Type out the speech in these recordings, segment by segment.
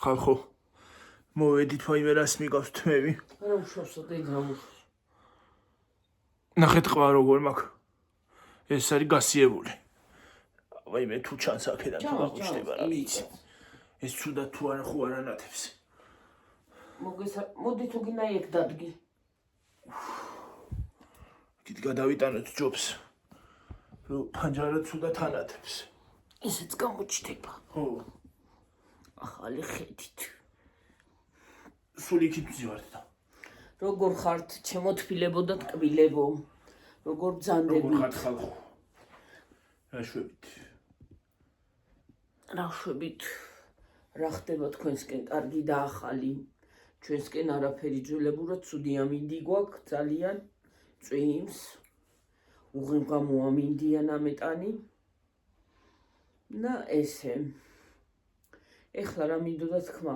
ხალხო მოვედით ვაიმე რას მიგავს თმები არა უშავსო და იგრამუშ ნახეთ ყვა როგორ მაქვს ეს არის გასიებული ვაიმე თუ ჩანს აქედან თუ აღუჩნდება რა ვიცი ეს ცუდად თუ არა ხო არ ანათებს მოდი თუ გინდა იქ დადგი კიდ გადავიტანოთ ჯობს რომ ფანჯარა ცუდად ანათებს ესეც გამოჩნდება ხო ახალი ხედით სულ იქით ვზივართ და როგორ ხართ ჩემო თბილებო და ტკბილებო როგორ ბრძანდები როგორ ხართ ხალხო რა შვებით რა ხდება თქვენსკენ კარგი და ახალი ჩვენსკენ არაფერი ძველებურად ცუდი ამინდი გვაქვს ძალიან წვიმს უღიმ ამინდიან ამეტანი და ესე ეხლა რა მინდოდა თქმა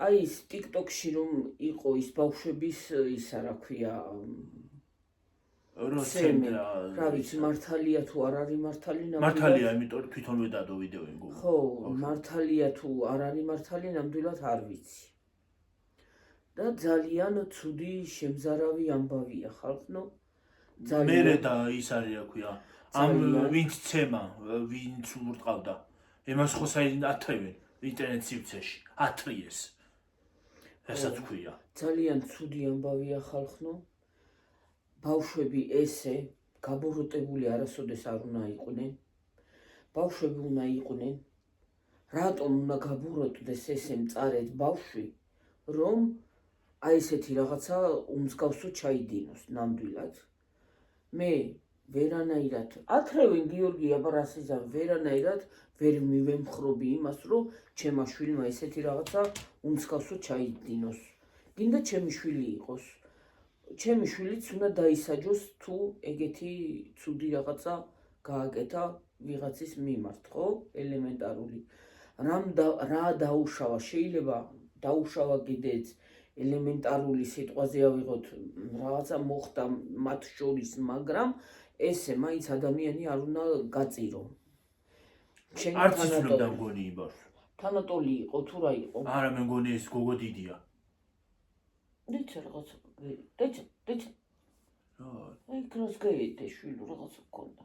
აი ის TikTok-ში რომ იყო ის ბავშვების ისა რა ქვია რა ვიცი მართალია თუ არ არის მართალი მართალია იმიტომ რომ თვითონვე დადო ვიდეო იმ ხო მართალია თუ არ არის მართალი ნამდვილად არ ვიცი და ძალიან ცუდი შემზარავი ამბავია ხალხო მერე და ის არის რა ქვია ამ ვინც ცემა ვინც ურტყავდა ემას ხო ათრევენ ინტერნეტ სივრცეში ათრიეს რასაც ქვია ძალიან ცუდი ამბავია ხალხო ბავშვები ესე გაბოროტებული არასოდეს არ უნდა იყვნენ ბავშვები უნდა იყვნენ რატომ უნდა გაბოროტდეს ესე მწარედ ბავშვი რომ აი ესეთი რაღაცა უმსგავსო ჩაიდინოს ნამდვილად მე ვერანაირად ათრევენ გიორგი აბარასიძე ვერანაირად ვერ მივემხრობი იმას რომ ჩემმა შვილმა ესეთი რაღაცა უმსგავსო ჩაიდინოს გინდა ჩემი შვილი იყოს ჩემი შვილიც უნდა დაისაჯოს თუ ეგეთი ცუდი რაღაცა გააკეთა ვიღაცის მიმართ ხო ელემენტარული რა დაუშავა შეიძლება დაუშავა კიდეც ელემენტარული სიტყვაზე ავიღოთ რაღაცა მოხდა მათ შორის მაგრამ ესე მაინც ადამიანი არ უნდა გაწირო არც იცნობდა მგონი იმ ბავშვს თანატოლი იყო თუ რა იყო არა მე მგონი ეს გოგო დიდია დეცა რაღაცა დეცა აი კროს გაიეთე შვილო რაღაცა გქონდა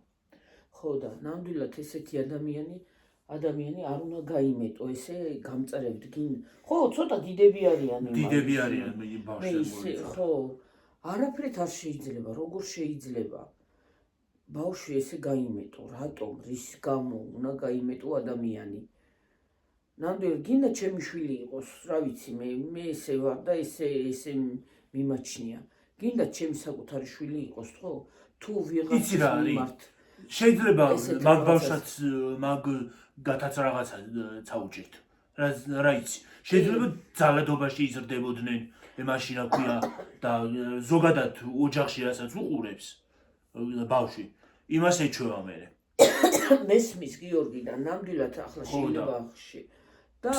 ხო და ნამდვილად ესეთი ადამიანი არ უნდა გაიმეტო ესე გამწარებთ გინ ხო ცოტა დიდები არიან ბავშვები ხო არაფრით არ შეიძლება როგორ შეიძლება ბავშვი ესე გაიმეტო რატომ რის გამო უნდა გაიმეტო ადამიანი ნამდვილად გინდა ჩემი შვილი იყოს რა ვიცი მე ესე ვარ და ესე მიმაჩნია გინდა ჩემი საკუთარი შვილი იყოს ხო თუ ვიღაცის მიმართ შეიძლება მაგ ბავშვს მაგ გათაც რაღაცა წაუჭირთ რა იცი შეიძლება ძალადობაში იზრდებოდნენ მაშინ რა ქვია და ზოგადად ოჯახში რასაც უყურებს ბავშვი იმას ეჩვევა მე მესმის გიორგი და ნამდვილად ახლა შეიძლება და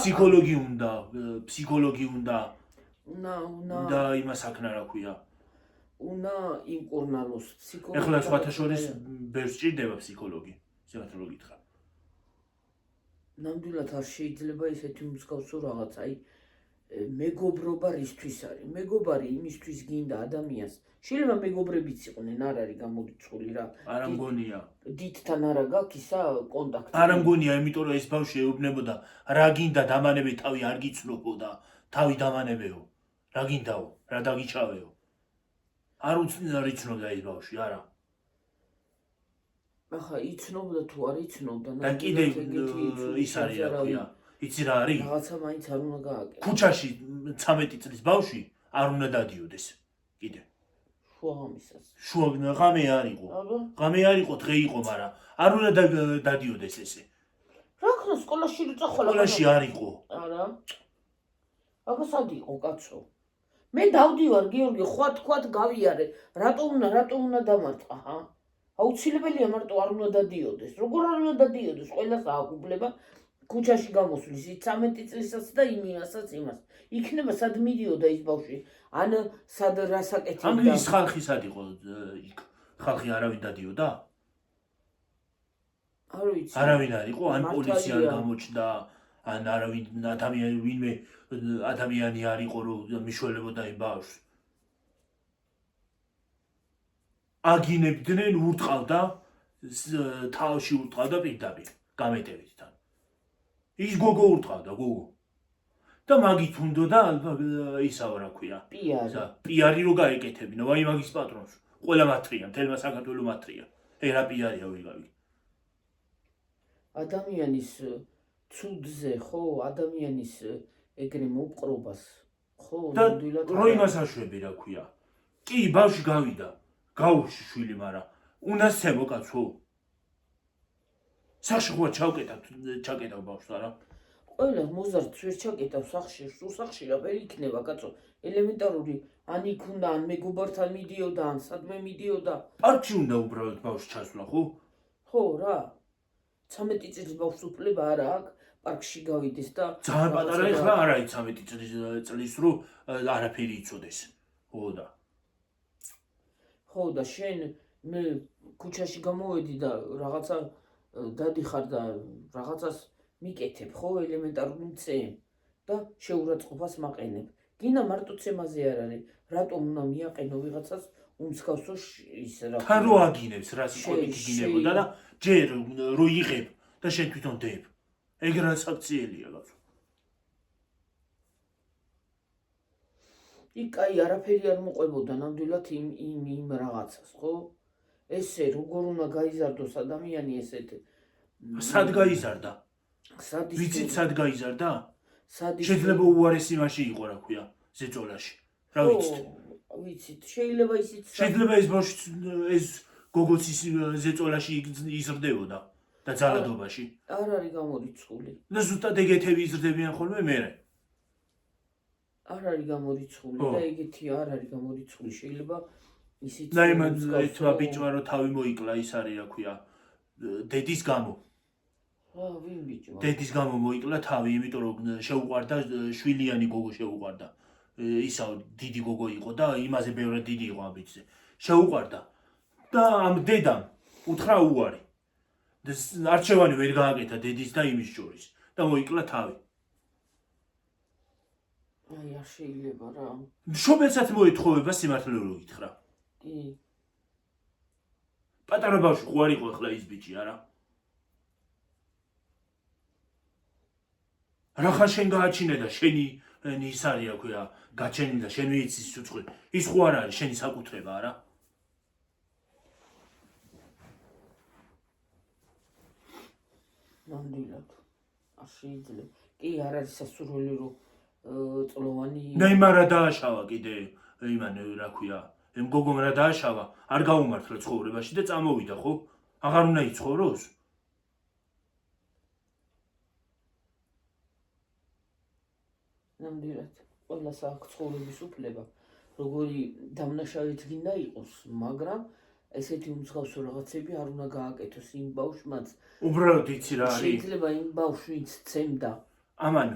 ფსიქოლოგი უნდა და იმას აქნა რა ქვია უნდა იმკურნალოს ფსიქოლოგი ეხლა სხვათა შორის ბევრს სჭირდება ფსიქოლოგი ზოგადად რო გითხრა ნამდვილად არ შეიძლება ესეთი მსგავსო რაღაც აი მეგობრობა რისთვის არის მეგობარი იმისთვის გინდა ადამიანს შეიძლება მეგობრებიც იყვნენ არ არის გამორიცხული რა არა მგონია დიდთან არა გაქვს ისა კონტაქტი არა მგონია იმიტომ რომ ეს ბავშვი ეუბნებოდა რა გინდა დამანები თავი არ გიცნობოდა თავი დამანებეო რა გინდაო რა დაგიჩავეო არ იცნობდა ეს ბავშვი არა ახლა იცნობდა თუ არ იცნობდა და კიდე ის არის რა ქვია იცი რა არის რაღაცა მაინც არ უნდა გააკეთო ქუჩაში 13 წლის ბავშვი არ უნდა დადიოდეს კიდე შუაღამისას ღამე არ იყო დღე იყო მაგრამ არ უნდა დადიოდეს ესე რა ქნა სკოლაში როცა სკოლაში არ იყო არა აბა სად იყო კაცო მე დავდივარ გიორგი ხვათ გავიარე რატომ უნდა დამარტყა ჰა აუცილებელია მარტო არ უნდა დადიოდეს როგორ არ უნდა დადიოდეს ყველას ააგუბლება ქუჩაში გამოსulis 13 წლისაც და იმასაც იმას იქნება სად მიდიოდა ის ბავშვი ან სად რასაკეთებდა ამ ის ხალხი სად იყო იქ ხალხი არავინ დადიოდა არ ვიცი. არავინ არ იყო, ან მართალია. პოლიცია არ გამოჩნდა, ან არავინ ვინმე ადამიანი არ იყო, რომ მიშველებოდა იმ ბავშვს. აგინებდნენ, ურტყავდა, თავში ურტყავდა პირდაპირ, გამეტევით თან. ის გოგო ურტყავდა, გოგო. და მაგით უნდოდა ისავა რა ქვია. პიარი რო გაეკეთებინა, ვაი მაგის პატრონს. ყველა მატრია, მთელმა საქართველო მატრია. რა პიარია ვიღავი. ადამიანის ცუდზე, ხო, ადამიანის ეგრე მოპყრობას, ხო, ნამდვილად რო იმას აშვები რა ქვია. კი, ბავშვი გავიდა. გაუში შვილი, მაგრამ უნასცემო კაცო. სახში ხო ჩაკეტავ ბავშვს არა? ყველა მოზარდს ვერ ჩაკეტავს სახში, სულ სახში რა ვერ იქნება კაცო. ელემენტარული ან იქ უნდა, ან მეგობართან მიდიოდა, ან სადმე მიდიოდა. პარკში უნდა უბრალოდ ბავშვს ჩასვლა, ხო? ხო რა. 13 წლის ბავშვს უფლება არა აქვს პარკში გავიდეს და ძალიან პატარა ეხლა არ არის 13 წლის რო არაფერი იცოდეს. ხო და. ხო და შენ მე ქუჩაში გამოვედი და რაღაცა დადიხარ და რაღაცას მიკეთებ, ხო, ელემენტარული მცე და შეურაცხყოფას მაყენებ. გინა მარტო ცემაზე არ არის, რატომ უნდა მიაყენო ვიღაცას უმსგავსო ის რა. თან რო აგინებს, რას კოდიკი გინებოდა და ჯერ რო იღებ და შენ თვითონ დებ. ეგ რა საქციელია კაცო. იქ აი არაფერი არ მოყვებოდა ნამდვილად იმ რაღაცას, ხო? ესე როგორ უნდა გაიზარდოს ადამიანი ესეთ. სად გაიზარდა? ვიცით სად გაიზარდა? შეიძლება უარესი მაში იყო რა ქვია, ზეწოლაში. რა ვიცით? ვიცით, შეიძლება ისიც შეიძლება ეს ბავშვი ეს გოგოც ის ზეწოლაში იზრდებოდა და ძალადობაში. არ არის გამორიცხული. და ზუსტად ეგეთები იზრდებიან ხოლმე მერე. არ არის გამორიცხული და ეგეთი არ არის გამორიცხული. შეიძლება ისიც და იმან ეთმა ბიჭმა რო თავი მოიკლა ის არის რა ქვია, დედის გამო. ვინ ბიჭმა? დედის გამო მოიკლა თავი, იმიტომ რომ შეუყვარდა შვილიანი გოგო შეუყვარდა. ისა დიდი გოგო იყო და იმაზე ბევრად დიდი იყო ამ ბიჭზე. შეუყვარდა. და ამ დედამ უთხრა უარი. და არჩევანი ვერ გააკეთა დედის და იმის შორის და მოიკლა თავი. აი არ შეიძლება რა. მშობელსაც მოეთხოვება სიმართლე რო გითხრა. კი. პატარა ბავშვი ხო არ იყო ახლა ის ბიჭი არა? რახან შენ გააჩინე და შენი ის არის რა ქვია, გაჩენილი და შენ ვიცის სიუწყე. ის ხო არ არის შენი საკუთრება არა? ნამდვილად. არ შეიძლება. კი, არ არის სასურველი რომ წლოვანი და იმ არა დააშავა კიდე იმან რა ქვია, იმ გოგომ რა დააშავა, არ გაუმართლა ცხოვრებაში და წამოვიდა ხო? აღარ უნდა იცხოვროს? ნამდვილად. ყველას აქვს ცხოვრების უფლება. როგორი დამნაშავეც გინდა იყოს, მაგრამ ესეთი უმსგავსო რაღაცები არ უნდა გააკეთოს იმ ბავშვმაც. უბრალოდ იცი რა არის? შეიძლება იმ ბავშვიც ცემდა. ამან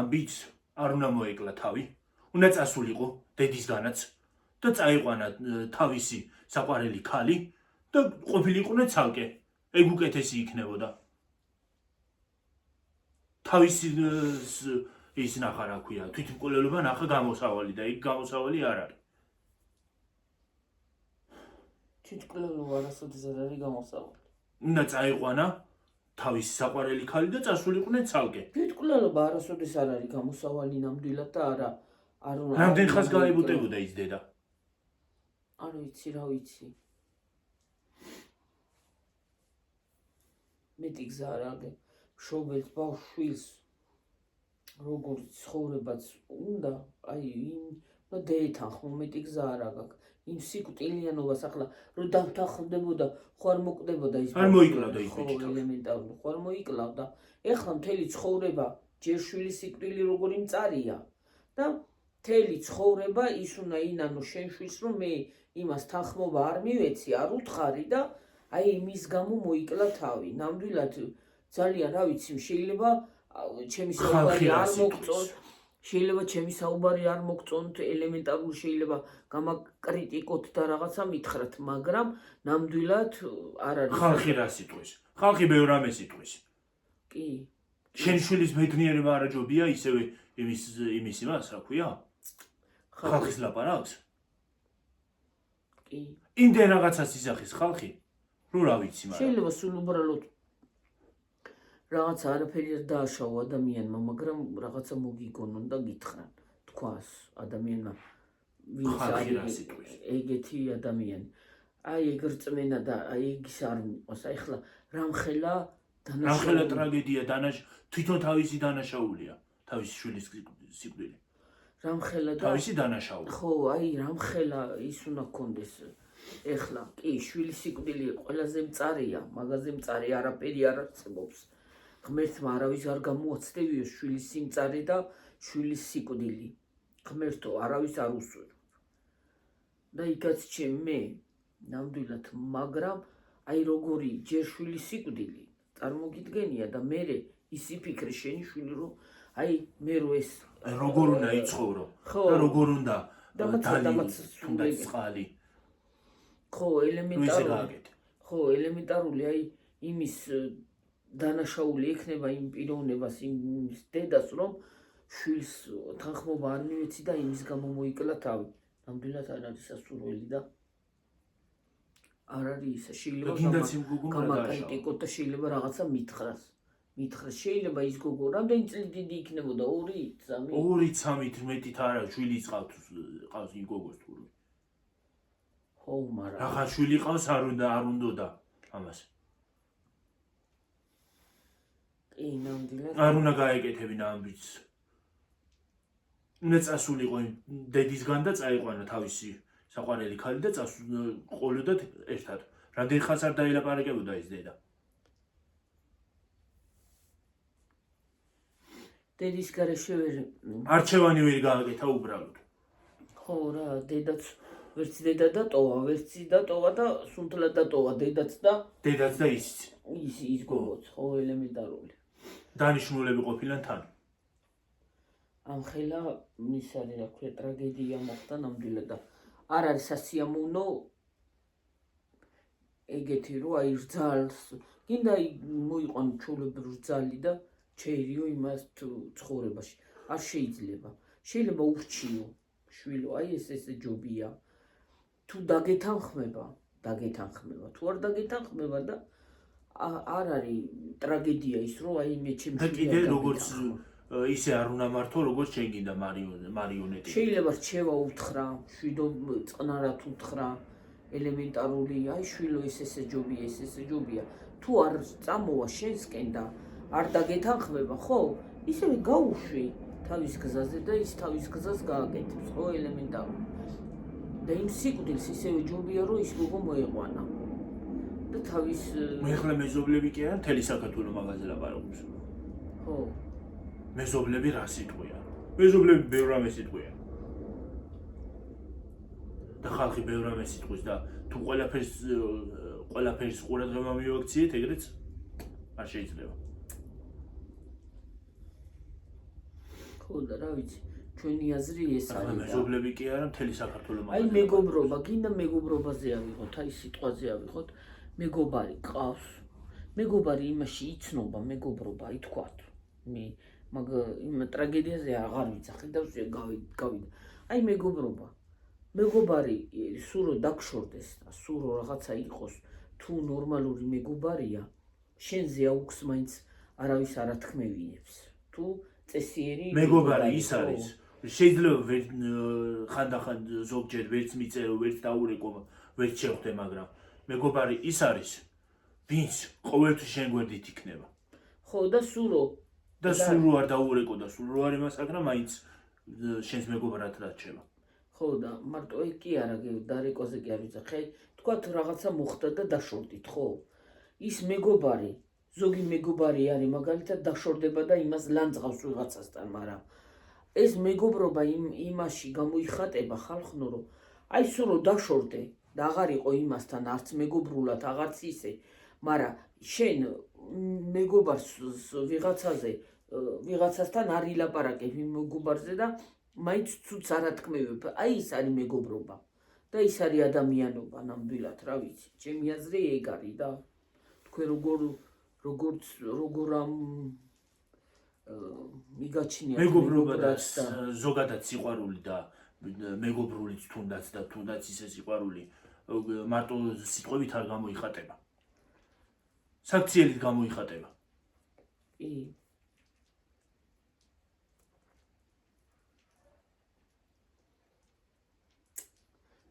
ამ ბიჭს არ უნდა მოეკლა თავი. უნდა წასულიყო დედისგანაც და წაიყვანა თავისი საყვარელი ქალი და ყოფილიყო ცალკე. ეგ უკეთესი იქნებოდა. თავისი ის ნახა რა ქვია, თვითმკვლელობა ნახა გამოსავალი და იქ გამოსავალი არ არის. თვითმკვლელობა არასოდეს არ არის გამოსავალი. უნდა წაიყვანა თავისი საყვარელი ქალი და წასულიყვნენ ცალკე. თვითმკვლელობა არასოდეს არ არის გამოსავალი ნამდვილად და არა რამდენ ხანს გაიბუტებოდა ის დედა? არ ვიცი რა ვიცი. მეტი გზა არ არის. მშობელს ბავშვილს როგორც ცხოვრებაც უნდა, აი იმ დეთან ხომ მეტი გზა არ აქვს. იმ სიკვდილიანობას ახლა რომ დამთანხმდებოდა, ხო არ მოკვდებოდა ის არ მოიკლავდა ის ბიჭი. ელემენტარული, ხო არ მოიკლავდა. ეხლა მთელი ცხოვრება ჯერ შვილის სიკვდილი როგორი მწარია და მთელი ცხოვრება ის უნდა ინანო შენ შვილს რომ მე იმას თანხმობა არ მივეცი, არ უთხარი და აი იმის გამო მოიკლა თავი. ნამდვილად ძალიან რა ვიცი, შეიძლება ჩემი საუბარი არ მოგწონს. შეიძლება ჩემი საუბარი არ მოგწონთ, ელემენტარული შეიძლება გამაკრიტიკოთ და რაღაცა მითხრათ, მაგრამ ნამდვილად არ არის. ხალხი რა სიტყვის? ხალხი ბევრ რამეს იტყვის. კი. შენ შვილის ბედნიერება არ აჯობია ისევე იმის იმას, რა ქვია? ხალხის ლაპარაკს? კი. იმდენ რაღაცას ისახის ხალხი, რომ რა ვიცი, მაგრამ შეიძლება სულ უბრალოდ რაღაცა არაფერი არ დააშავა ადამიანმა, მაგრამ რაღაცა მოგიგონონ და გითხრან. თქვას ადამიანმა, ვინც ხალხი რა არის სიტყვის? ეგეთი ადამიანი. აი ეგ რწმენა და აი ეგის არ მიყვას. აი ხლა რამხელა რამხელა ტრაგედია თვითონ თავისი დანაშაულია, თავისი შვილის სიკვდილი. რამხელა და თავისი დანაშაული. ხო, აი რამხელა ის უნდა გქონდეს. ეხლა კი შვილის სიკვდილი ყველაზე მწარია, მაგაზე მწარი არაფერი არ არსებობს. ღმერთმა არავის არ გამოაცდევიო შვილის სიმწარე და შვილის სიკვდილი. ღმერთო არავის არ უსვრო. და იგაცჩე მე ნამდვილად, მაგრამ აი როგორი ჯერ შვილის სიკვდილი წარმოგიდგენია და მე ის იფიქრე შენი შვილი რომ აი მე რო ეს როგორ უნდა იცხოვრო და როგორ უნდა თუნდაც წყალი. ხო, ელემენტარული აი იმის დანაშაული ექნება იმ პიროვნებას, იმ დედას, რომ შვილს თანხმობა არ მიეცი და იმის გამო მოიკლა თავი. ნამდვილად არ არის სასურველი და არ არის ისა. შეიძლება გამაკრიტიკოთ და შეიძლება რაღაცა მითხრას. შეიძლება ის გოგო რამდენი წელი დიდი იქნებოდა? 2-3? 2-3 მეტით არა, შვილი ყავს იმ გოგოს თუ. ხო, მაგრამ რაღა შვილი ყავს არ უნდა ამას. კი, ნამდვილად. არ უნდა გაეკეთებინა ამბიც. უნდა წასულიყო დედისგან და წაიყვანა თავისი საყვარელი ქალი და ყოლოდათ ერთად. რამდენი ხანს არ დაილაპარაკებოდა ეს დედა. დედის გარეშე არჩევანი ვერ გააკეთა უბრალოდ. ხო რა, დედაც ვერც დედა დატოვა, ვერც დატოვა და სუნთლად დატოვა დედაც და ის გოგოც, ხო, ელემენტარული. დანიშნულები ყოფილან თან. ამხელა ის არის რა ქვია ტრაგედია მოხდა ნამდვილად და არ არის სასიამოვნო ეგეთი რომ აი რძალს გინდა მოიყვანო ჩვეულებრივ რძალი და ჩეერიო იმას ცხოვრებაში. არ შეიძლება. შეიძლება ურჩიო შვილო, აი ეს ჯობია. თუ დაგეთანხმება, თუ არ დაგეთანხმება და არ არის ტრაგედია ის რომ აი მე ჩემ და კიდე როგორც ისე არ უნდა მართო როგორც შენ გინდა მარიონეტი. შეიძლება რჩევა უთხრა, შვიდო წყნარად უთხრა, ელემენტარული, აი შვილო ესე ჯობია. თუ არ წამოვა შენსკენ და არ დაგეთანხმება, ხო, ისევე გაუშვი თავის გზაზე და ის თავის გზას გააკეთებს, ხო, ელემენტარული. და იმ სიკვდილს ისევე ჯობია რომ ის გოგო მოეყვანა. და თავის მეხლა მეზობლები კი არა, მთელი საქართველო მაგაზე ლაპარაკობს. ხო. მეზობლები რა სიტყვია? მეზობლები ბევრ რამეს იტყვიან. და ხალხი ბევრ რამეს იტყვის და თუ ყველაფერს ყურადღება მივაქციეთ, ეგრეც არ შეიძლება. ხო და რა ვიცი, ჩვენი აზრი ეს არის. მეზობლები კი არა, მთელი საქართველო მაგაზე. აი მეგობრობა, გინდა მეგობრობაზე ავიღოთ, აი სიტყვაზე ავიღოთ, მეგობარი ყავს. მეგობარი იმაში იცნობა, მეგობრობა, აი თქვათ. მაგ იმ ტრაგედიაზე აღარ ვიცახე და გავიდა. აი მეგობრობა. მეგობარი სულ რომ დაგშორდეს და სულ რომ რაღაცა იყოს, თუ ნორმალური მეგობარია, შენზე აუქს მაინც არავის არათქმევინებს. თუ წესიერი მეგობარი ის არის. შეიძლება ხანდახან ზოგჯერ ვერც მიწერო, ვერც დაურეკო, ვერც შევხვდე, მაგრამ მეგობარი ის არის, ვინც ყოველთვის შენ გვერდით იქნება. ხო და სულ რო არ დაურეკო და სულ რო არ იმასაკრა, მაინც შენს მეგობრად დარჩება. ხო და მარტო ეგ კი არა, დარეკოზე კი არ ვიცახე, თქვათ რაღაცა მოხდა და დაშორდით, ხო? ის მეგობარი, ზოგი მეგობარი არის მაგალითად დაშორდება და იმას ლანძღავს ვიღაცასთან, მაგრამ ეს მეგობრობა იმაში გამოიხატება ხალხნო, რომ აი სულ რომ დაშორდე და აღარ იყო იმასთან არც მეგობრულად, აღარც ისე, მაგრამ შენ მეგობარს ვიღაცაზე ვიღაცასთან არ ილაპარაკებ იმ მეგობარზე და მაინც ცუც არ ათქმევებ. აი ის არის მეგობრობა და ის არის ადამიანობა ნამდვილად, რა ვიცი. ჩემი აზრი ეგ არის და თქვენ როგორ ამ მიგაჩნიათ მეგობრობაც ზოგადად სიყვარული და მეგობრულიც თუნდაც ისე სიყვარული მარტო სიტყვებით არ გამოიხატება. საქციელით გამოიხატება. კი.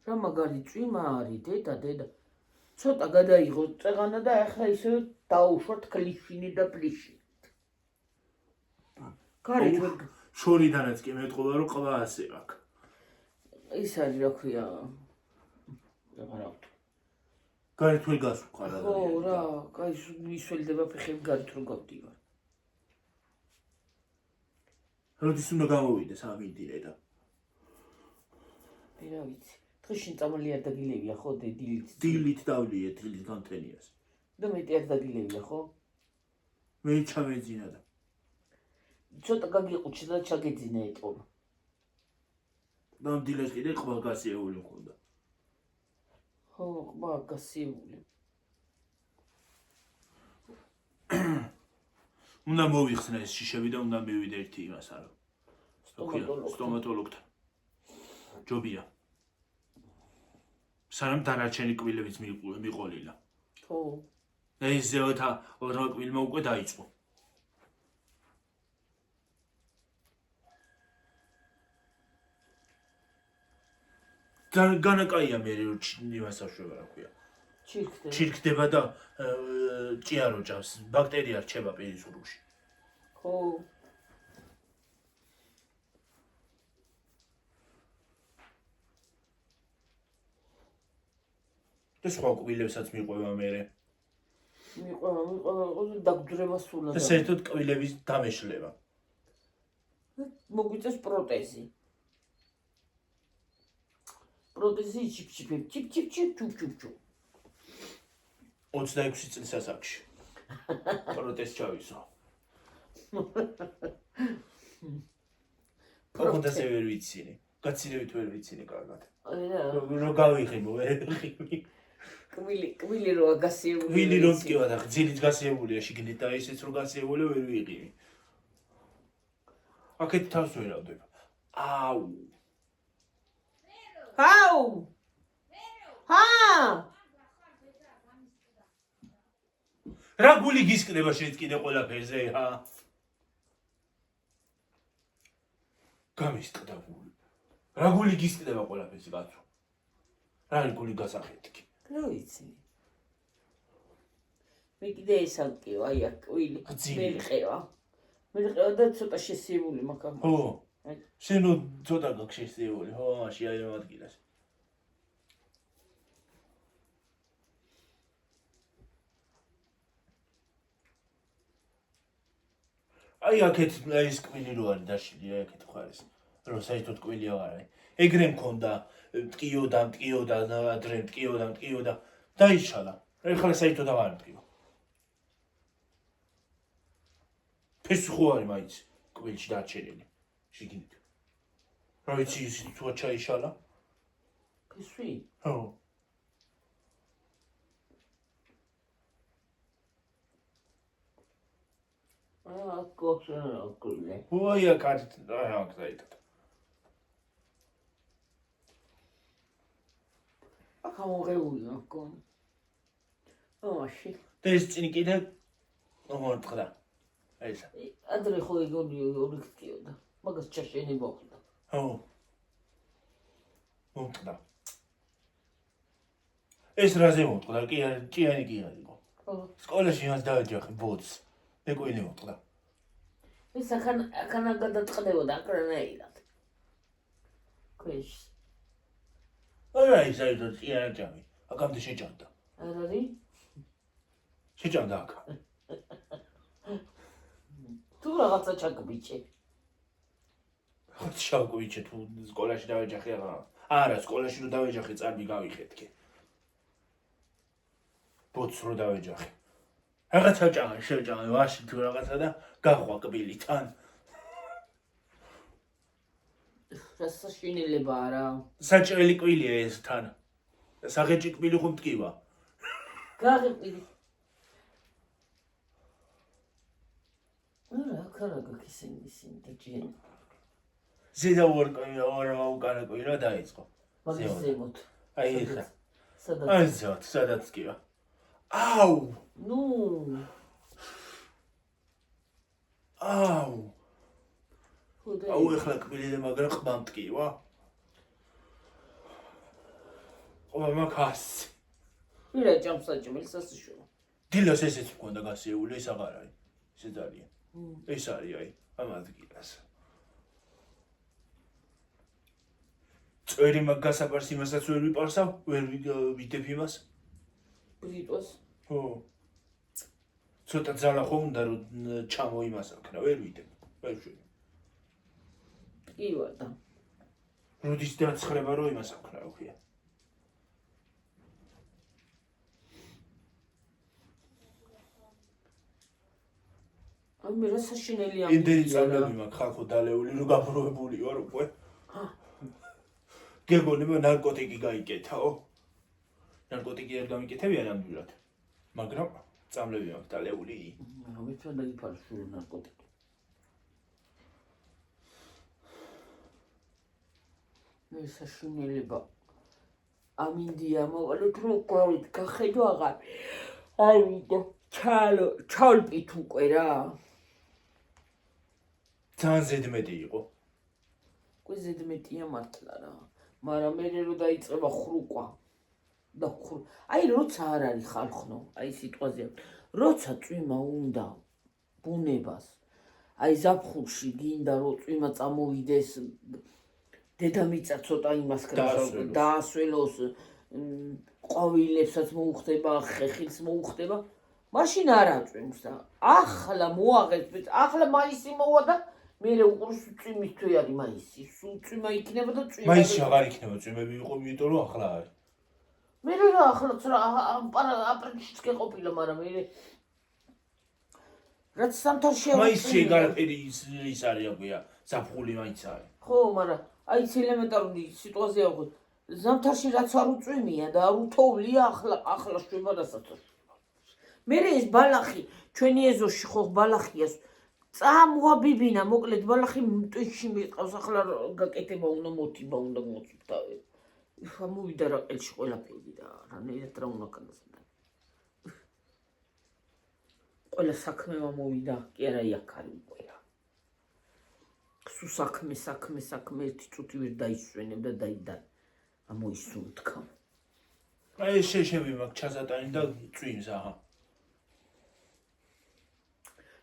რა მაგარი წვიმა არის, დედა. ცოტა გადაიღო წეღანა და ახლა ისე დაუშვათ ქლიშვინი და პლიშინი. გარეთ შორიდანაც კი მეტყობა რომ ყვა ასე აქვს. ის არის რა ქვია. რა გარეთ ვერ გასვხარ ხო რა, კაი მისველდება ფეხები გარეთ რომ გავდივარ. როდის უნდა გამოვიდეს ამინდირე და რა ვიცი. დღეში წამალი არ დაგილევია ხო დილით დავლიე დილით გამთენიას. და მეტი არ დაგილევია ხო? მე ჩამეძინა და ცოტა გაგიყუჩე და ჩაგეძინა ეტყობა. ნამდვილად კიდე ყვა გასიეული მქონდა. ხო, ყვა გასიეული. უნდა მოვიხსნა ეს შიშები და უნდა მივიდე ერთი იმას არა. სტომატოლოგთან. ჯობია. სანამ დანარჩენი კბილებიც მიყოლილა. ხო. ეს ზეოთა 2 კბილმა უკვე დაიწყო. განაკაია მე იმას აშვება რა ქვია. ჩირკდება და ჭიარო ჭამს. ბაქტერია რჩება პირის ურუში. ხო. და სხვა კბილებსაც მიყვება მერე. მიყვება დაგძრება სულა. და საერთოდ კბილების დამეშლება. მოგვიწევს პროტეზი. პროტეზი ჩიპ. 26 წლის ასაკში. პროტეზ ჩავისო. პროტეზი ვერ ვიცინი. გაცილებით ვერ ვიცინი კარგად. რო გავიღებო ვერიღიმი. კბილი რო გასიებული. კბილი რო მტკივა და გძილით გასიებულია შიგნით და ისეც რო გასიებული ვერ ვიღიმი. აქეთ თავს ვერავდება. აუ. რა გული გისკდება შენც კიდე ყველაფერზე ჰა? გამისტყდა გული. რა გული გისკდება ყველაფერზე კაცო? რა არის გული გასახეთქი? რა ვიცი. მე კიდე ეს ამკიო, აი აქ ყვილი. მერყევა და ცოტა შესიებული მაგამ. ხო. შენო ცოტა გაქვს შესიებული, ხო, მაშინ აი რა ადგილას. აი აქეთ ეს კბილი რო არის დაშლილი, აი აქეთ ხარ ეს. რომ საერთოდ კბილი აღარ არის. ეგრე მქონდა მტკიოდა, ადრე მტკიოდა. დაიშალა. ეხლა საერთოდ აღარ მტკივა. ფესი ხო არის მაინც კბილში დარჩენილი. შიგნით. რა ვიცი ის თუ ჩაიშალა? ფესი? ხო. კოშა. ოია კარტ რა გზაიტად. აქ ამოღებულია კონ. ოში. და ეს წინ კიდე მომწყდა. ეს. ადრე ხო ეგონი ორიქტიოდა. მაგას ჩაშენი მოხდა. ხო. მომწყდა. ეს რაზე მომწყდა? ჭიანი კი იყო. ხო. სკოლაში მას დავეჯახე ბოც. ეკვილი მომწყდა. ეს ახანა გადაწყდებოდა აკრანაირად. ქვეშ. არა ის საერთოდ ჭიანი ჭამი. აქამდე შეჭამდა. არ არის? შეჭამდა აქ. თუ რაღაცა ჩაგბიჭე. შავკვიჩე თუ სკოლაში დავეჯახე აღარ. არა, სკოლაში რო დავეჯახე წარბი გავიხეთქე. ბოც რო დავეჯახე. რაღაცა შეჭამე ვაში თუ რაღაცა და გაყვა კბილი თან. რა საშინელება არა. საჭრელი კვილია ეს თან. საღეჭი კბილი ხომ მტკივა. გაღებილი. არა, კარგა ისინი და ჯენ. ზედა ორ უკანა კვირა დაიწყო. მაგის ზემოთ. აი ეხლა. სადაც. სადაც კია. აუ! ნუ. აუ! ხოდა აუ ეხლა კბილი და მაგრამ ყბა მტკივა. ყბა მაგას. ვირა ჭამსაჭმელს ასიშო. დილას ესეც მქონდა გასიეული, ეს აღარ არის. ესე ძალიან. ეს არის აი, ამ ადგილას. წვერი მაგ გასაპარს იმასაც ვერ ვიპარსავ, ვერ ვიდებ იმას. ბრიტოს. ხო. ცოტა ძალა ხო უნდა რომ ჩამო იმას აქნა, ვერ ვიდებ. ვერ ვშვი. კი ვარ. როდის დაცხრება რომ იმას აქნა ხია. მე რა საშინელი ამ იმდენი წამები მაქვს ხალხო დალეული რომ გაბროებული ვარ უკვე. გეგონება ნარკოტიკი გაიკეთაო. ნარკოტიკი არ გამიკეთებია ნამდვილად. მაგრამ წამლები მაქვს დალეული. ამიტომ დაიფარშო ნარკოტიკი. მე საშინელება ამინდია მოვალეთ რომ ყავით გახედო აღარ. აი ვიდო ჩალპით უკვე რა. ძალიან ზედმეტი იყო. უკვე ზედმეტია მართლა რა. მაგრამ მე რომ დაიწყება ხრუკვა და აი როცა არ არის ხალხნო, აი სიტყვაზე როცა წვიმა უნდა ბუნებას, აი ზაფხულში გინდა რომ წვიმა წამოვიდეს, დედამიწა ცოტა იმას დაასველოს, ყვავილებსაც მოუხდება, ხეხილს მოუხდება, მაშინ არ აწვიმს და ახლა მოაღებს, ახლა მაისი მოვა და მე უყურს წვიმის თუ არის მაისი, სულ წვიმა იქნება და წვიმა. მაისი აღარ იქნება წვიმები იყო, იმიტომ რომ ახლა არის. მე რა ახლაც რა აპრილშიც გეყოფილა, მაგრამ მე რაც სამთარში მაისი გარაფერი ის არის აგვია, ზაფხული მაინც არის. ხო, მაგრამ აი ეს ელემენტარული სიტუაცია ვიყო. ზამთარში რაც არ უწვიმია და არ უთოვლია, ახლა შვება რასაც. მე ეს ბალახი ჩვენი ეზოში ხო ბალახიას წამოაბიბინა, მოკლედ ბალახი მტვიში მიყავს, ახლა გაკეთება უნდა მოთიბა, უნდა მოწვდა. მოვიდა რა ყელში ყველაფერი და რანაირად რა უნდა განსხვავდა. ყველა საქმემა მოვიდა, კი არა იქ არის უკვე რა. სულ საქმე ერთი წუთი ვერ დაისვენებ და დაიდა. ამოისუნთქა. აი შეშები მაქვს ჩაზატანი და წვიმს აჰა.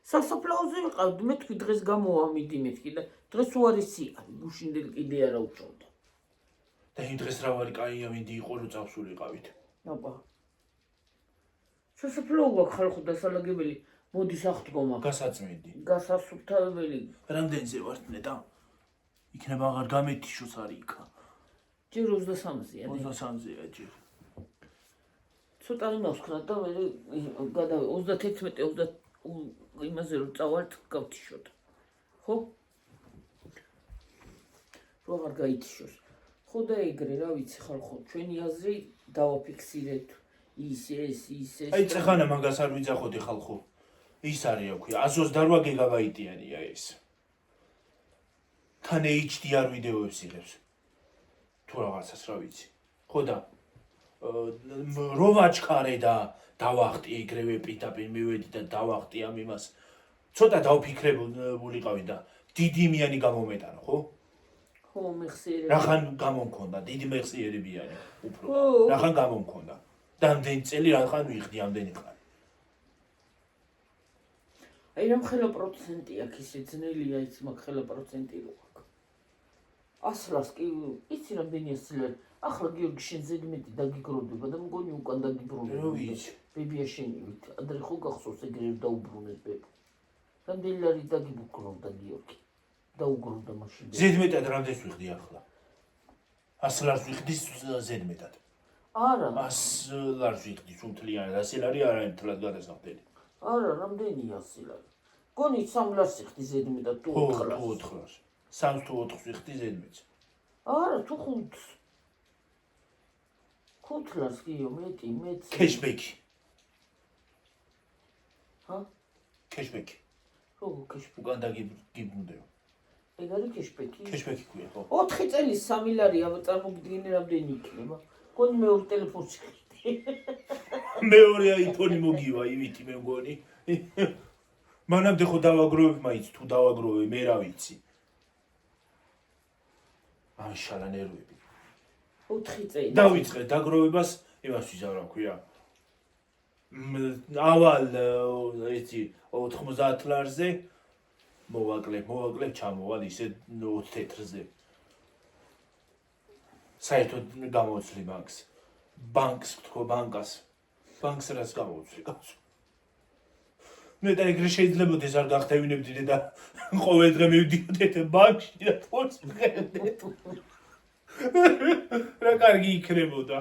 სასაფლაოზე ვიყავ, მე თქვი დღეს გამოვამიდი მეთქი და დღეს უარესი არის, გუშინდელი კიდე არა უწევდა. და იმ დღეს რა ვარი კაი ამინდი იყო რომ წავსულიყავით. აბა. სასაფლაო გვაქვს ხალხო დასალაგებელი, მოდის აღდგომა. გასაწმენდი. გასასუფთავებელი. რამდენზე ვართ ნეტა? იქნება აღარ გამეთიშოს არის იქა. ჯერ 23-ზეა. 23-ზეა ჯერ. ცოტა იმას ვქნა და მე გადავე 31 იმაზე რომ წავალთ გავთიშოთ. ხო? რო აღარ გაითიშოს. ხო და ეგრე რა ვიცი ხალხო, ჩვენი აზრი დავაფიქსირეთ ის. აი წეხანა მაგას არ ვიძახოდი ხალხო. ის არის აქვია 128 გიგაბაიტიანია ეს. თან HDR ვიდეოებს იღებს. თუ რაღაცას რა ვიცი. ხო და რო ვაჩქარე და დავახტი ეგრევე პიტაპინ მივედი და დავახტი ამ იმას. ცოტა დავფიქრებულიყავი და დიდი მიანი გამომეტანა, ხო? ხო, მეხსიერები. რახან გამომქონდა, დიდი მეხსიერებიანი უფრო. რახან გამომქონდა. და ამდენი წელი რახან ვიხდი ამდენი ხანი. აი რამ ხელა პროცენტი აქვს ისე ძნელია ის მაგ ხელა პროცენტი რო აქვს. 100-ს კი იცი რამდენია სილარი. ახლა გიორგი შენ ზედმეტი დაგიგროვდება და მგონი უკან დაგიბრუნდება. რო ვიცი. ბებია შენი ვით, ადრე ხო გახსოვს ეგრე დაუბრუნეს ბებო. რამდენი ლარი დაგიბუქროვდა გიორგი. დაუგროვდა მაშინ. ზედმეტად რამდენს ვიხდი ახლა? 100 ლარს ვიხდი ზედმეტად. არა. 100 ლარს ვიხდი სულთლიანად, 100 ლარი არ არის მთლად გადასახდელი. არა, რამდენია 100 ლარი? გონი 3 ლარს იხდი ზედმეტად თუ 4 ლარს. თუ 4 ლარს. 3 თუ 4 ვიხდი ზედმეტს. არა, თუ 5. 5 ლარს გიო, მეტი. Cashback. ჰა? Cashback. როგორ cashback? უკან დაგიბრუნდეო. ეგ არის cashback-ი? Cashback-ი ქვია, ხო. 4 წელი 3 ლარი წარმოგიდგენე რამდენი იქნება? გონი მეორე ტელეფონში ხდი. მეორე iPhone-ი მოგივა, იმითი მე მგონი. მანამდე ხო დავაგროვებ მაინც, თუ დავაგროვე, მე რა ვიცი. მაშალა ნერვები. 4 წელი. დავიწყე დაგროვებას, იმას ვიზა რა ქვია. ავალ ეთი 90 ლარზე მოვაკლებ, ჩამოვალ ისე 20 თეთრზე. საერთოდ გამოვცლი ბანკს ვთქო, ბანკს რაც გამოვცლი, კაცო. მე და ეგრე შეიძლებოდეს არ გახტევინებდი და ყოველ დღე მივდიოდეთ ბანკში და ფულს ვღებდეთ. რა კარგი იქნებოდა.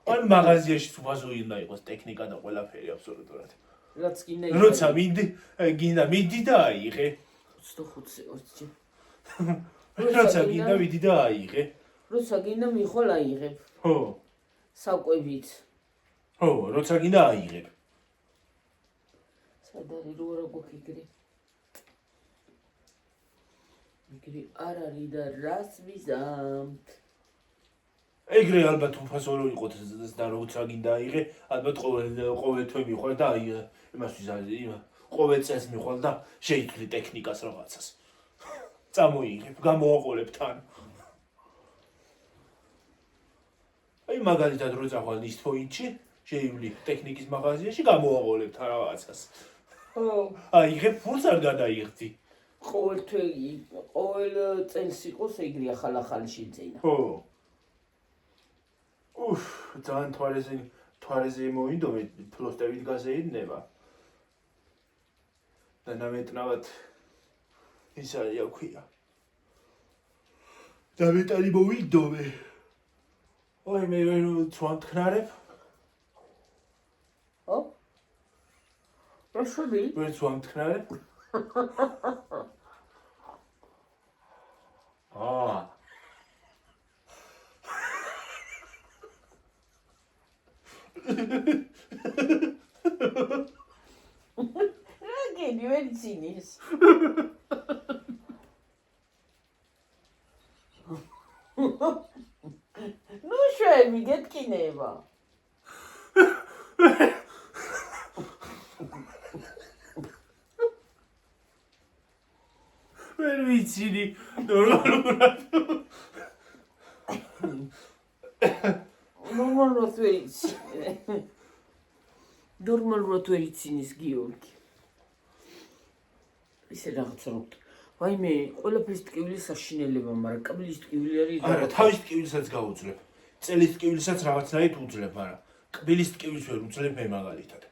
ან მაღაზიაში სუბაზო უნდა იყოს ტექნიკა და ყველაფერი აბსოლუტურად. რაც გინდა როცა მიდი და აიღე. 25-ში. როცა გინდა მიდი და აიღე. როცა გინდა მიხვალ აიღებ. ხო. საკვებით. ხო, როცა გინდა აიღებ. სად არის რო არა გვაქვს ეგრე? ეგრე არ არის და რას ვიზამთ? ეგრე ალბათ უფასო რო იყო და როცა გინდა აიღე, ალბათ ყოველ თვე მიხვალ და აი იმას ვიზამდი, ყოველ წელს მიხვალ და შეითვლი ტექნიკას რაღაცას. წამოიღებ, გამოვაყოლებ თან. აი მაგალითად რო წავალ ის პოინტში, შეივლი ტექნიკის მაღაზიაში, გამოვაყოლებ თან რაღაცას. ხო. აიღებ ფულს არ გადაიღდი. ყოველ წელს იყოს ეგრე ახალი შეძენა. ხო. ძალიან თვარეზე მოინდომე ფლოსტებით გაზეიდნება. და ნამეტნავად ის არის აქვია. და მეტალი მოინდომე. ой, მე ვერ ვთქნარებ. ხო? რაშობი? ვერ ვთქნარებ. რაგენი ვერ ცინის? ნუ შევი გეტკინება. ვერ ვიცინი ნორმალურად. ნორმალურად ვერ იცინე. ნორმალურად ვერ იცინის გიორგი. ისე რაღაცა რომ ვაიმე, ყველაფრის ტკივილი საშინელება, მაგრამ კბილის ტკივილი არის. არა, თავის ტკივილსაც გავუძლებ. წელის ტკივილსაც რაღაცნაირად უძლებ, მაგრამ კბილის ტკივილს ვერ უძლებ მე მაგალითად.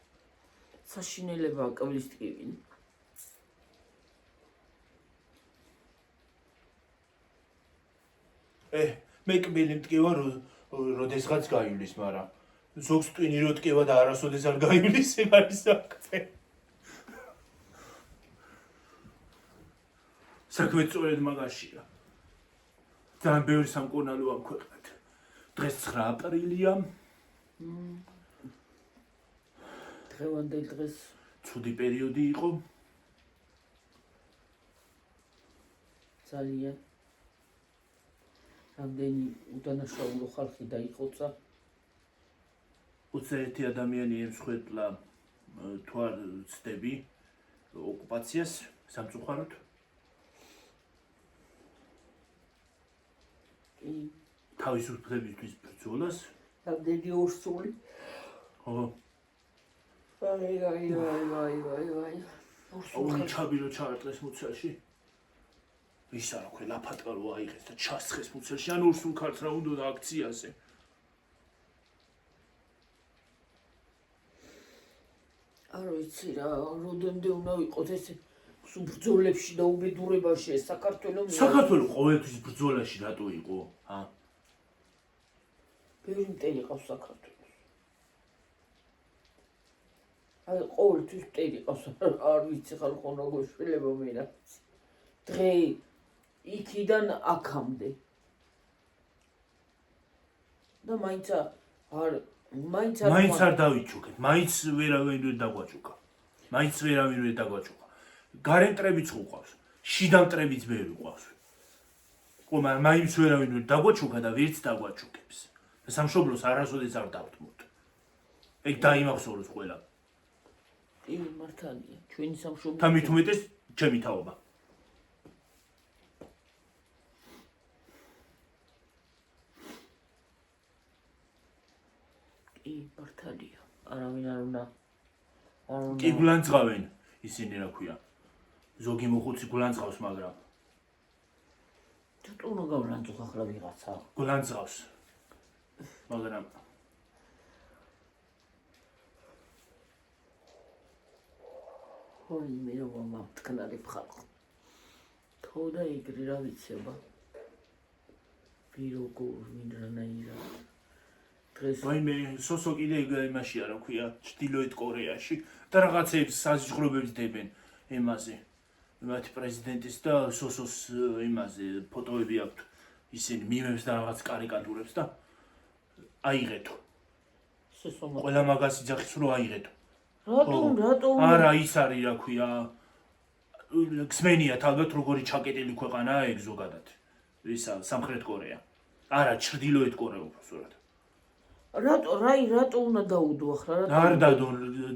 საშინელებაა კბილის ტკივილი. მე კბილი მტკივა როდესღაც გაივლის, მაგრამ ზოგს ტვინი რო ტკივა და არასოდეს არ გაივლის, ეგ არის საქმე. საქმე სწორედ მაგაშია. ძალიან ბევრი სამკურნალო ამ ქვეყნად. დღეს 9 აპრილია. დღევანდელ დღეს ცუდი პერიოდი იყო. ძალიან რამდენი უდანაშაულო ხალხი დაიხოცა. 21 ადამიანი ემსხვერპლა თუ არ ცდები ოკუპაციას სამწუხაროდ. თავისუფლებისთვის ბრძოლას. რამდენი ორსული. ხო. ვაი. ორსული ჩაბირო ჩაარტყეს მუცელში. ვის არა ქვე ლაფატკა რო აიღეს და ჩასხეს მუცელში, ან ორსულ ქართ რა უნდა აქციაზე. არ ვიცი რა, როდემდე უნდა ვიყოთ ესე ბრძოლებში და უბედურებაში საქართველოს. საქართველოს ყოველთვის ბრძოლაში რატო იყო? ბევრი მტერი ყავს საქართველოს. აი ყოველთვის მტერი ყავს არ ვიცი ხალხო როგორ შვილებო მე რა ვიცი დღე იქიდან აქამდე და მაინც არ დავიჩუქეთ, მაინც ვერავინ ვერ დაგვაჩუქა. მაინც ვერავინ ვერ დაგვაჩუქა. გარემ მტრებიც უყავს, შიდა მტრებიც ვერ უყავს. მაინც ვერავინ ვერ დაგვაჩუქა და ვერც დაგვაჩუქებს. სამშობლოს არასოდეს არ დავთმოთ. ეგ დაიმახსოვროს ყველა. კი, მართალია. ჩვენი სამშობლო. და მით უმეტეს ჩემი თაობა. კი, მართალია. არავინ არ უნდა. კი გულანძღავენ ისინი რა ქვია. ზოგი მოხუცი გულანძღავს, მაგრამ ცოტა უნდა გავლანძღო ახლა ვიღაცა. გულანძღავს. მაგრამ ой, მე რომ მომთქნარებ ხალხო. თო და ეგრე რა ვიცება. ვიროგო მინრანაირად. დღეს ვაიმე სოსო კიდე იმაშია რა ქვია, ჩრდილოეთ კორეაში და რაღაცებს საზღვრებებს დებენ ემაზე. მათი პრეზიდენტის და სოსოს იმაზე ფოტოები აქვთ. ისინი მიმებს და რაღაც კარიკატურებს და აიღეთო. სოსო ყველა მაგას იძახის რომ აიღეთო. რატომ? არა ის არის რა ქვია. გსმენიათ ალბათ როგორი ჩაკეტილი ქვეყანაა ეგ ზოგადად. ისა სამხრეთ კორეა. არა, ჩრდილოეთ კორეა უბრალოდ. რატო უნდა დაუდო ახლა რა? არ დადო,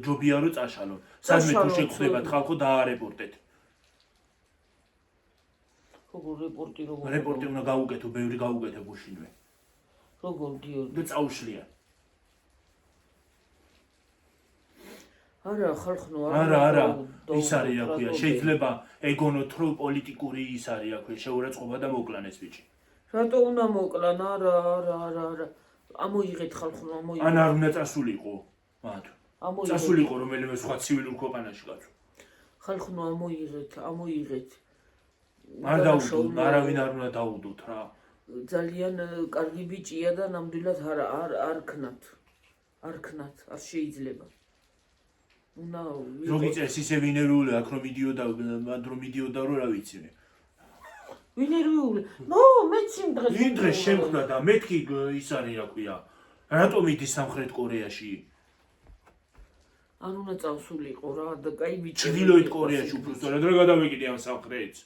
ჯობია რომ წაშალო. სადმე თუ შეგხვდებათ ხალხო დაარეპორტეთ. როგორ რეპორტი რეპორტი უნდა გაუკეთო, ბევრი გაუკეთე გუშინვე. როგორ დიო? და წაუშლია. არა, ხალხო, არა, ის არის რა ქვია, შეიძლება ეგონოთ რომ პოლიტიკური ის არის რა ქვია, შეურაცხყოფა და მოკლან ეს ბიჭი. რატო უნდა მოკლან? არა. ამოიღეთ ხალხო, ამოიღეთ. ან არ უნდა წასულიყო მათ. წასულიყო რომელიმე სხვა ცივილურ ქვეყანაში კაცო. ხალხო, ამოიღეთ. არ დაუდო, არავინ არ უნდა დაუდოთ რა. ძალიან კარგი ბიჭია და ნამდვილად არ ქნათ. არ შეიძლება. უნდა ზოგი წეს ისე ვინერული აქ რომ მიდიოდა, მან რომ მიდიოდა რომ რა ვიცი მე. ვინერული. მეც იმ დღეს. იმ დღეს შემხდა და მეთქი ის არის რა ქვია. რატომ იდის სამხრეთ კორეაში? ან უნდა წავსულიყო რა და კაი ბიჭი. ჩრდილოეთ კორეაში უბრალოდ რა გადავეკიდე ამ სამხრეთს.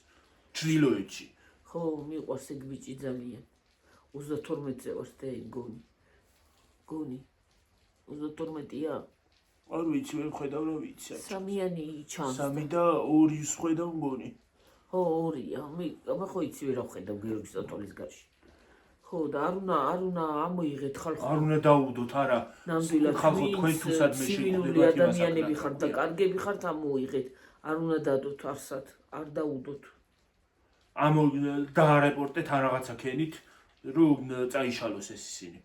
ჩრდილოეთში. ხო, მიყვარს ეგ ბიჭი ძალიან. 32 წელს ვარ და გონი. 32-ია? არ ვიცი, ვერ ხედავ რა ვიცი. სამიანი ჩანს. 3 და 2 ხედავ მგონი. ხო, 2-ია. მე ხო იცი ვერ ვხედავ გიორგის ტოტოლის გარში. ხო, და არ უნდა ამოიღეთ ხალხო. არ უნდა დაუდოთ, არა. ნამდვილად ხალხო თქვენ თუ სადმე შეგხვდებათ ადამიანები ხართ და კარგები ხართ ამოიღეთ. არ უნდა დადოთ არსად, არ დაუდოთ. დაარეპორტეთ ან რაღაცა ქენით, რომ წაიშალოს ეს ისინი.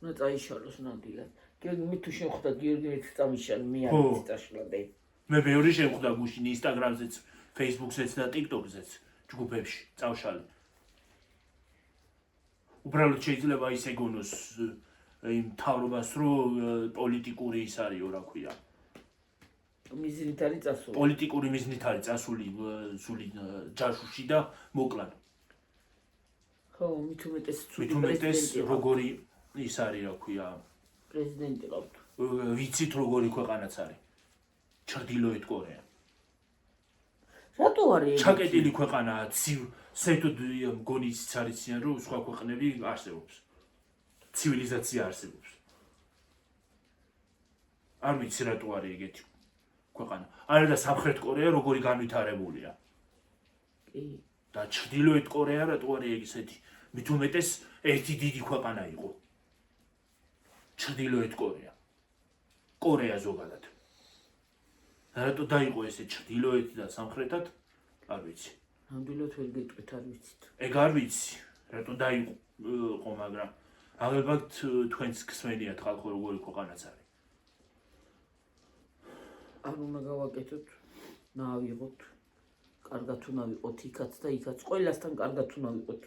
უნდა წაიშალოს ნამდვილად. გიორგი მე თუ შევხვდა გიორგი მეც წამიშალ მე არ ვიცი წაშლადე. მე ბევრი შევხვდა გუშინ ინსტაგრამზეც, ფეისბუქზეც და ტიკტოკზეც ჯგუფებში წავშალე. უბრალოდ შეიძლება ის ეგონოს იმ თავრობას რომ პოლიტიკური ის არისო რა ქვია. მიზნით არის წასული. პოლიტიკური მიზნით არის წასული სული ჯაშუში და მოკლან. ხო, მით უმეტეს როგორი ის არის რა ქვია. პრეზიდენტი ყავთ. ვიცით როგორი ქვეყანაც არის. ჩრდილოეთ კორეა. რატო არის? ჩაკეტილი ქვეყანაა, საერთოდ მგონი ისიც არიციან რომ სხვა ქვეყნები არსებობს. ცივილიზაცია არსებობს. არ ვიცი რატო არის ეგეთი ქვეყანა. არა და სამხრეთ კორეა როგორი განვითარებულია. კი. და ჩრდილოეთ კორეა რატო არის ეგეთი? მით უმეტეს ერთი დიდი ქვეყანა იყო. ჩრდილოეთ კორეა. კორეა ზოგადად. რატო დაიყო ესე ჩრდილოეთ და სამხრეთად? არ ვიცი. ნამდვილად ვერ გეტყვით, არ ვიცით. ეგ არ ვიცი, რატო დაიყო, მაგრამ ალბათ თქვენს გსმენიათ ხალხო როგორი ქვეყანაც არის. არ უნდა გავაკეთოთ, ნავიღოთ. კარგად უნდა ვიყოთ იქაც და იქაც. ყველასთან კარგად უნდა ვიყოთ.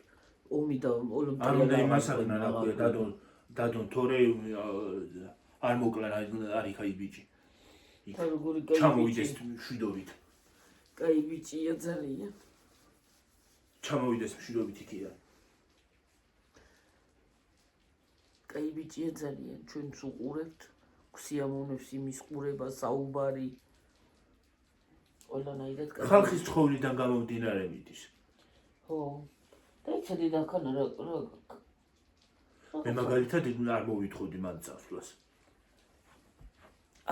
ომი და ოლიმპიადა. არ უნდა იმასახნა რა ქვია, დადონ თორე არ მოკლან არიქა ის ბიჭი. და როგორი კაი ჩამოვიდეს მშვიდობით. კაი ბიჭია ძალიან. ჩამოვიდეს მშვიდობით იქია. კაი ბიჭია ძალიან, ჩვენც უყურებთ, გვსიამოვნებს იმის ყურება, საუბარი. ყველანაირად კაი. ხალხის ცხოვრიდან გამომდინარე მიდის. ხო. და იცოდი დაქანა რა მე მაგალითად არ მოვითხოვდი მან წასვლას.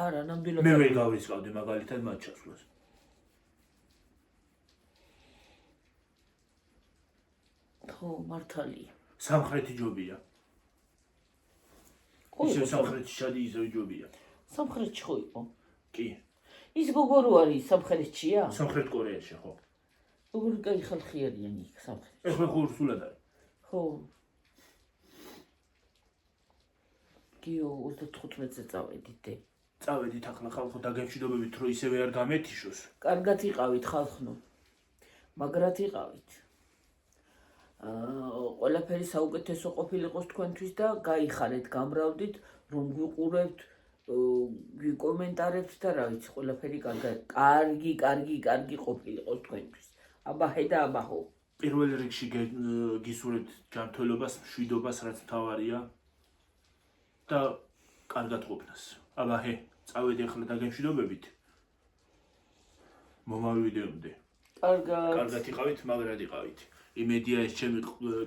არა, ნამდვილად მე ვერ გავრისყავდი მაგალითად მათ ჩასვლას. ხო, მართალია. სამხრეთი ჯობია. ისევ სამხრეთში ჩადი ისევ ჯობია. სამხრეთში ხო იყო? კი. ის გოგო რო არის სამხრეთშია? სამხრეთ კორეაში ხო? როგორი კაი ხალხი არიან იქ სამხრეთში. ეხლა ხო სულად არის. ხო. გიო 35-ზე წავედით. წავედით ახლა ხალხო დაგემშვიდობებით რომ ისევე არ გამეთიშოს. კარგად იყავით ხალხნო. მაგრად იყავით. ყველაფერი საუკეთესო ყოფილიყო თქვენთვის და გაიხარეთ, გამრავლდით, რომ გვიყურებთ, გვიკომენტარებთ და რა ვიცი, ყველაფერი კარგი ყოფილიყო თქვენთვის. აბაჰე და აბაჰო. პირველ რიგში გისურვებთ ჯანმრთელობას, მშვიდობას, რაც მთავარია და კარგად ყოფნას. აბაჰე, წავედი ახლა დაგემშვიდობებით. მომავალ ვიდეომდე. კარგად იყავით, მაგრად იყავით. იმედია ეს ჩემი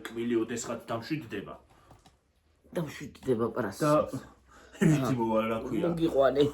კბილი ოდესღაც დამშვიდდება. დამშვიდდება პრასი. და იმითი მოვალ რა ქვია. მოგიყვანე.